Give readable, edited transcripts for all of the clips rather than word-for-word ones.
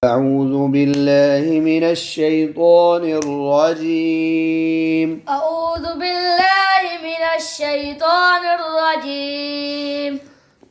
أعوذ बिल्लाहि मिनश शैतानिर रजीम। أعوذ بالله من الشيطان الرجيم.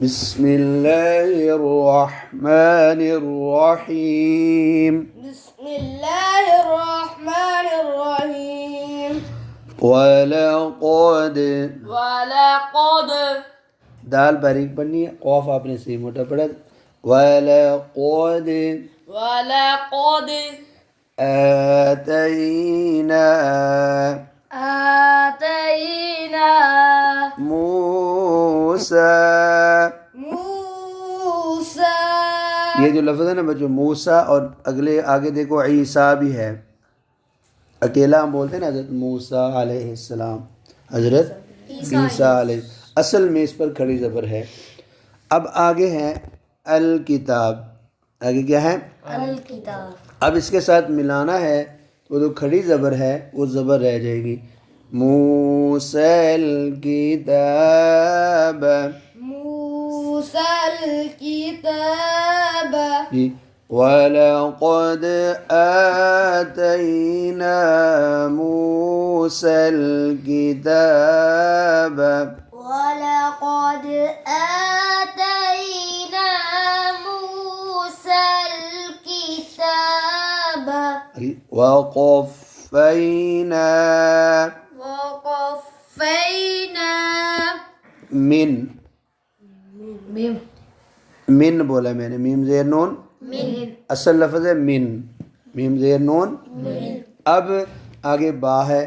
बिस्मिल्लाहिर रहमानिर रहीम। بسم الله الرحمن الرحيم. वलक़द ولقد दाल बारीक पढ़नी है, कौफ आपने सही मोटा पढ़ा। वलक़द ولقد आतैना آتينا मूसा, موسى ये जो लफ्ज़ है ना बच्चों, मूसा, और अगले आगे देखो ईसा भी है। अकेला हम बोलते हैं ना हज़रत मूसा अलैहिस्सलाम, हज़रत ईसा अलैहि, असल में इस पर खड़ी ज़बर है। अब आगे है अल किताब, आगे क्या है? الكتاب. अब इसके साथ मिलाना है तो जो खड़ी ज़बर है वो ज़बर रह जाएगी। मूसल किताब, موسى الكتاب. जी। वलक़द आतैना मूसल किताब, ولقد آتينا موسى الكتاب. वक़फ़ैना وقفينا मिन, من मिन बोला मैंने, मीम ज़ेर नून, असल लफ्ज़ है मिन, मीम ज़ेर नून। अब आगे बा है,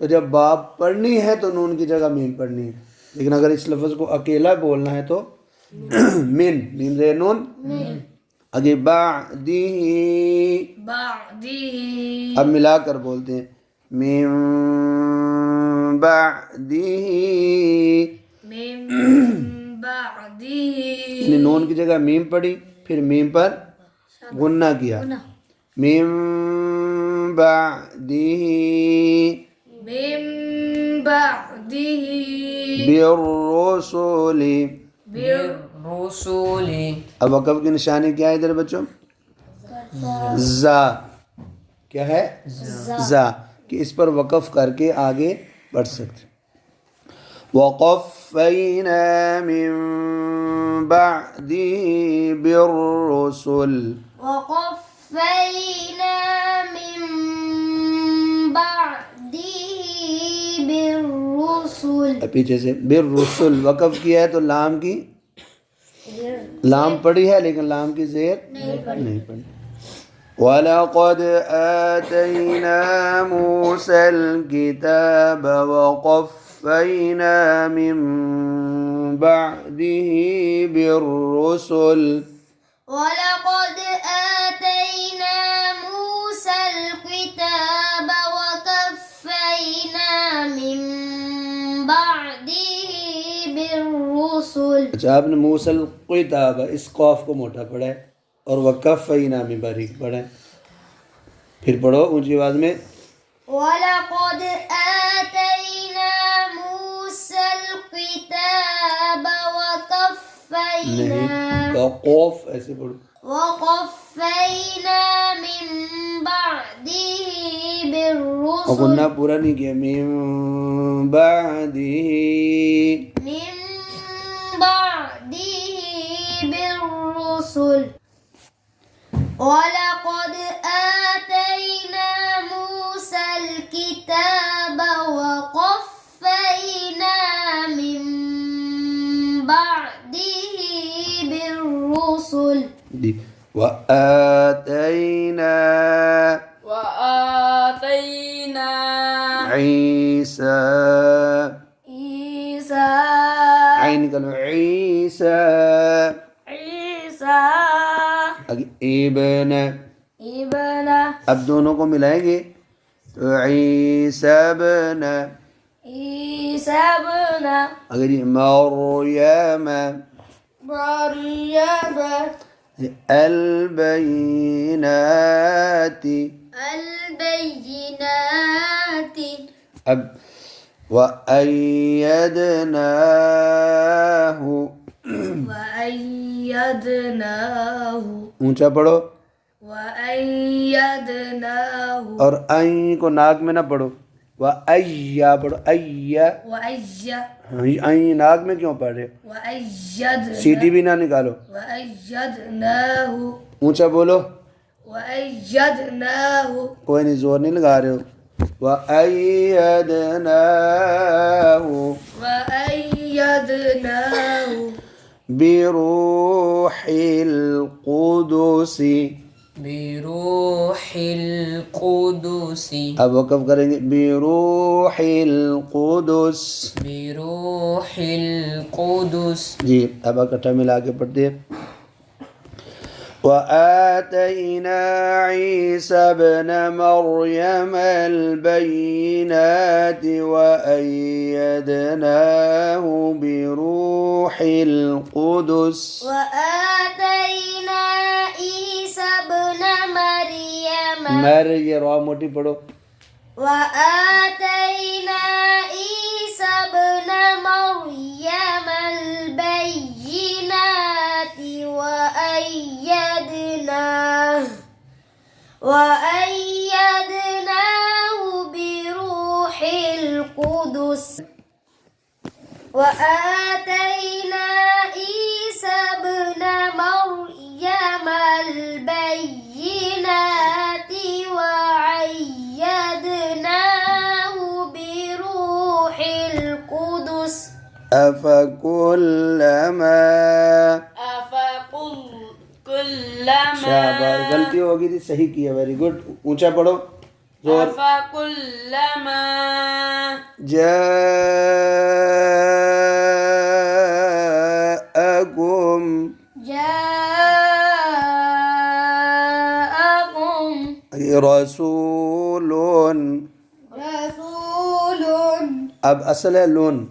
तो जब बा पढ़नी है तो नून की जगह मीम पढ़नी है, लेकिन अगर इस लफ्ज़ को अकेला बोलना है तो मिन, मीम ज़ेर नून। आगे बादी, بعده अब मिलाकर बोलते हैं मिन बादी, من بعده यानी नून की जगह मीम पढ़ी, फिर मीम पर गुन्ना किया। मिन बादिही من بعده बिर्रुसुली। بالرسل. अब वक़फ़ की निशानी क्या है इधर बच्चों? ज़ा, क्या है? ज़ा, कि इस पर वक़फ़ करके आगे बढ़ सकते। वक़फ़ैना मिन बादिही बिर्रुसुल, وقفينا من بعده بالرسل. अब पीछे से बिर्रुसुल वक़फ़ किया है तो लाम की, लाम पढ़ी है लेकिन लाम की ज़ेर नहीं पढ़ी। वलक़द आतैना मूसल किताब वक़फ़ैना मिन बादिही बिर्रुसुल, ولقد آتينا موسى الكتاب وكفينا من بعده بالرسل. अच्छा, आपने मूसल किताब इस कौफ को मोटा पढ़ा है और वक़फ़ैना में बारीक पढ़ा है। फिर पढ़ो ऊंची आवाज़ में। ولقد آتينا موسى الكتاب नहीं, وكفينا तो कौफ ऐसे पढ़ो। وقفينا من بعده और بالرسل. गुन्ना पूरा नहीं किया। मिन बादिही, من بعده بالرسل. ولقد آتينا موسى الكتاب وقفينا من بعده بالرسل. दी। وآतैना وآتينا ईसा, عيسى आइन निकालो, ईसा, عيسى आगे इब्न, ابن अब दोनों को मिलाएंगे तो ईसा इब्न, عيسى ابن अगर ये मरियम, مريم अलबैनाति, البينات. अब वअय्यदनाहु, وأيدناه ऊंचा पढ़ो, وأيدناه और आई को नाक में ना पढ़ो, वह अय्या पढ़ो, अय्या। आई नाक में क्यों पढ़ रहे हो? सीटी भी ना निकालो, وأيدناه ऊंचा बोलो, وأيدناه कोई नहीं, जोर नहीं लगा रहे हो। वअय्यदनाहु وأيدناه बिरूहिल कुदुसी। बिरूह القدس अब वक़्फ़ करेंगे, बिरूहिल कुदुस। बिरूह القدس जी, अब इकट्ठा मिला के पढ़ते हैं। وآتينا عيسى ابن مريم البينات وأيدناه بروح القدس وآتينا عيسى ابن مريم मर ये रॉ मोटी पढ़ो, وآتينا عيسى ابن مريم البينات وأيدناه بروح القدس وآتينا عيسى ابن مريم البينات وأيدناه بروح القدس अफकुल्लमा। أفكلما शाबाश, गलती होगी थी, सही किया, वेरी गुड। ऊंचा पढ़ो, जोर। أفكلما जाअकुम جاءكم रसूलुन। رسول अब असल है लोन,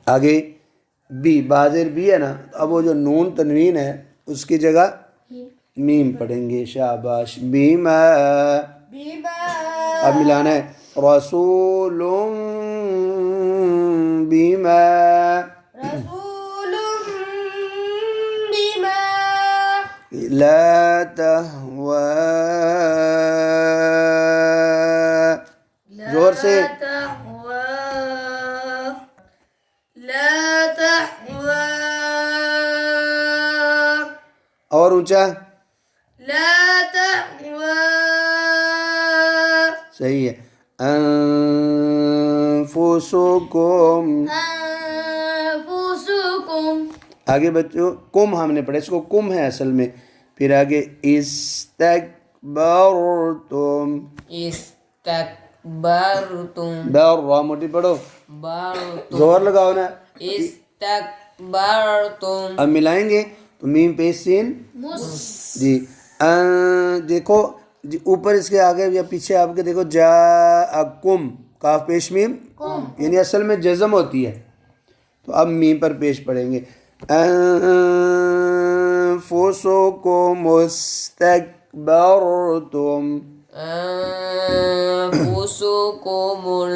आगे बी, बाजिर बी है ना, तो अब वो जो नून तनवीन है उसकी जगह मीम पढ़ेंगे। शाबाश, बीमा। अब मिलाना है, रसूलुम बीमा। رسول بما لا तहवा, जोर से। لا تهوى और ऊंचा, لا تهوى सही है। अनफुसुकुम, أنفسكم आगे बच्चों कुम हमने पढ़ा, इसको कुम है असल में। फिर आगे इस्तकबरतुम, इस्तकबरतुम बर रा मोटी पढ़ो, बरतुम जोर लगाओ ना। इस्तकबरतुम अब मिलाएंगे तो मीम पेश सीन जी। देखो जी, ऊपर इसके आगे या पीछे आपके देखो, जाअकुम, काफ पेश मीम, यानी असल में जज़म होती है, तो अब मीम पर पेश पढ़ेंगे। अनफुसुकुम मुस्तकबरतुम। अनफुसुकुमुल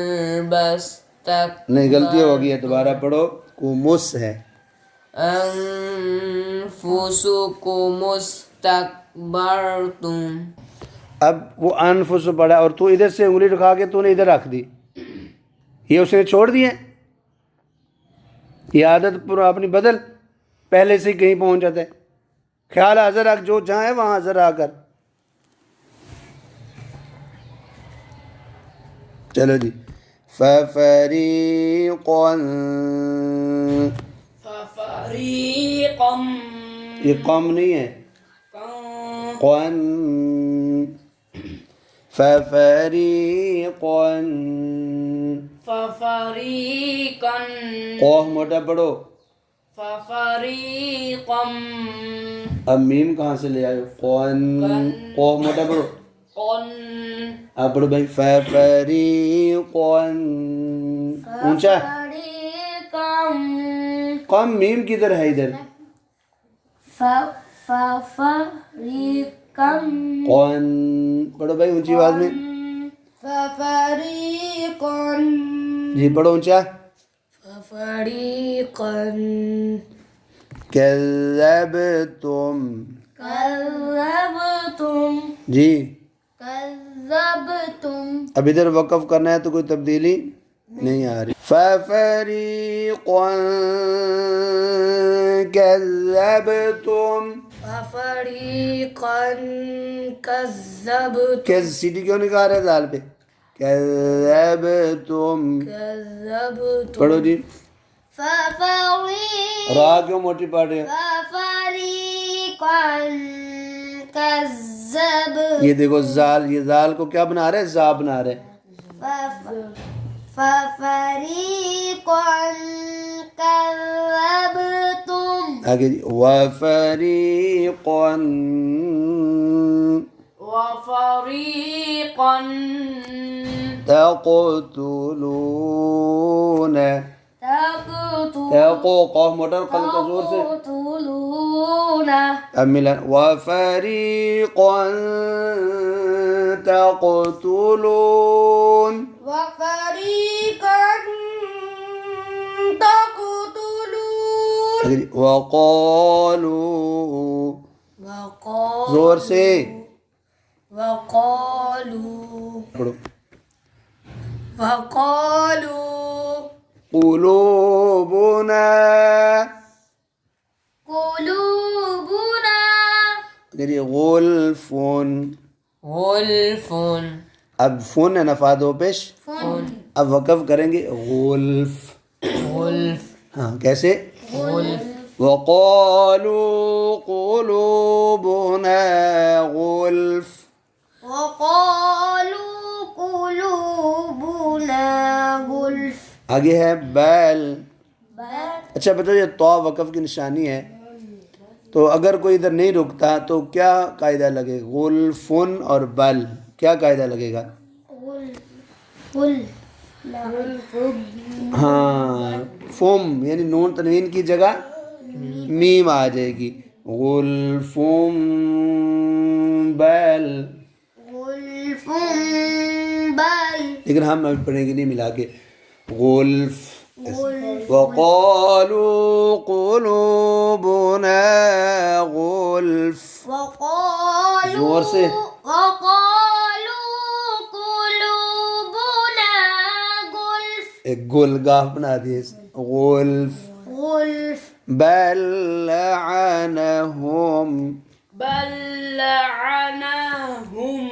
बस्तक नहीं, गलती हो गई है, दोबारा पढ़ो, कुमुस है। अनफुसुकुमुस्तकबरतुम अब वो अनफुस पढ़ा और तू इधर से उंगली उठा के तूने इधर रख दी, ये उसने छोड़ दिए। ये आदत पूरा अपनी बदल, पहले से ही कहीं पहुंच जाता है। ख्याल हाजिर रख, जो जहाँ है वहाँ हाजिर आकर। चलो जी, फरीक़न, फरीक़म ये कम नहीं है, क़न, फरीक़न, फरीक़न क़ौफ मोटा पढ़ो। फरीक़म अब मीम कहाँ से ले आए? क़ौन, क़ौफ मोटा पढ़ो। कौन आप पढ़ो भाई, फरीक़न, ऊंचा। कम मीम किधर है? इधर ففريقا कौन, पढ़ो भाई ऊंची आवाज में ففريقا जी, पढ़ो ऊंचा। ففريقا कज़्ज़बतुम कज़्ज़बतुम जी। कज़्ज़बतुम अब इधर वक़फ़ करना है तो कोई तब्दीली नहीं आ रही। फ़फ़रीक़न कज़्ज़बतुम फरीक़न कज़्ज़बतुम कैसे सीटी क्यों नहीं गा रहे दाल पे? कज़्ज़बतुम कज़्ज़बतुम पढ़ो जी। फरीक़न रा क्यों मोटी पढ़ रहे हो? कज़्ज़ब ये देखो जाल, ये जाल को क्या बना रहे हैं? जा बना रहे हैं। फरीक़न कज़्ज़बतुम आगे जी वफ़रीक़न وفريقا तक़तुलून तक़ो कौफ मोटर कल का जोर से तक़तुलून अब मिला वफ़रीक़न तक़तुलून वफ़रीक़न तक़तुलून आगे जी वक़ालू जोर से वक़ालू पढ़ो वक़ालू क़ुलूबुना क़ुलूबुना आगे जी गुल्फ़ुन غلف अब फुन है नफा दो पेश फुन अब वक़फ़ करेंगे गुल्फ़ غلف हाँ कैसे غلف वक़ालू क़ुलूबुना गुल्फ़ वक़ालू क़ुलूबुना गुल्फ़ आगे है बैल। अच्छा बच्चों ये तो वक़फ़ की निशानी है तो अगर कोई इधर नहीं रुकता तो क्या कायदा लगेगा? गुल्फ़ुन और बल क्या कायदा लगेगा? हाँ फुम यानी नून तनवीन की जगह मीम आ जाएगी। गुल्फ़ुम बैल गुल्फ़ुम बल लेकिन हम अभी पढ़ेंगे नहीं मिला के गुल्फ़ वक़ालू क़ुलूबुना गुल्फ़ वक़ालू जोर से वक़ालू क़ुलूबुना गुल्फ़ एक गुल गाफ बना दिए गुल्फ़ गुल्फ़ बल लअनहुम بل لعنهم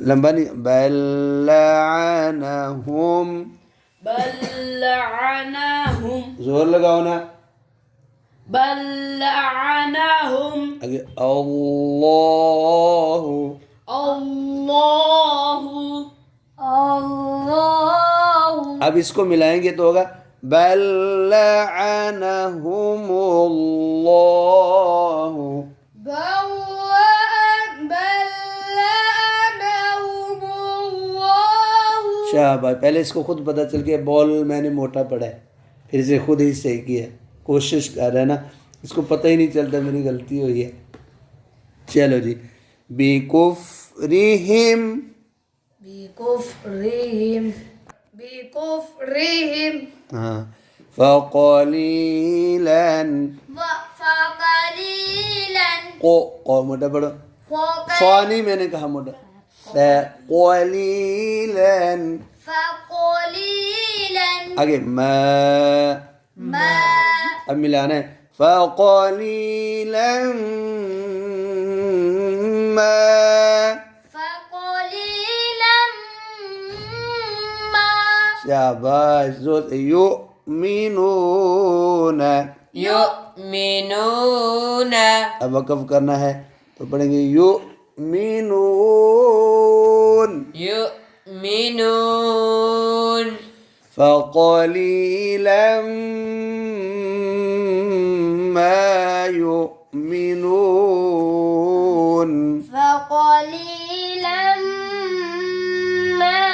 लंबा नहीं बल लअनहुम بل لعنهم जोर लगाओ ना بل لعنهم आगे अल्लाहु الله अल्लाह अब इसको मिलाएंगे तो होगा बल लअनहुमुल्लाहु शाबाश। पहले इसको खुद पता चल गया बॉल मैंने मोटा पढ़ा है फिर इसे खुद ही सही किया कोशिश कर रहा है ना इसको पता ही नहीं चलता मेरी गलती हुई है। चलो जी बिकुफ्रिहिम बिकुफ्रिहिम हाँ फ़क़लीलन फ़क़लीलन को मोटा पढ़ो फ़ानी मैंने कहा मोटा फ़क़लीलन फ़क़लीलन आगे मा अब मिलाना है फ़क़लीलन मा फ़क़लीलन मा शाबाश जोर से युमिनून يؤمنون अब वक़फ़ करना है तो पढ़ेंगे युमिनून يؤمنون فقليلا ما يؤمنون فقليلا ما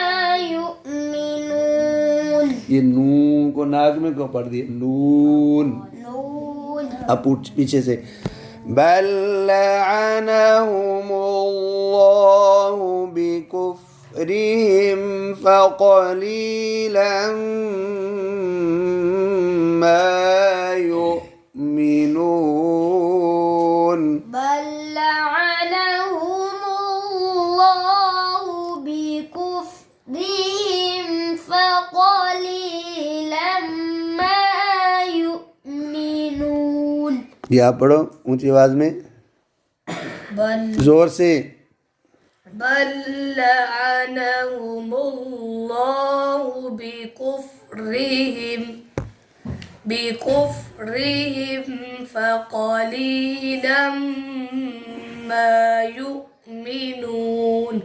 يؤمنون ये नून को नाक में क्यों पढ़ दिया नून नून अब पीछे से बल लअनहुमुल्लाहु बिकुफ्रिहिम फक़लीला मा युमिनून ये आप पढ़ो ऊंची आवाज में, बल जोर से। बल लअनहुमुल्लाहु बिकुफ्रिहिम फक़लीलन मा युमिनून।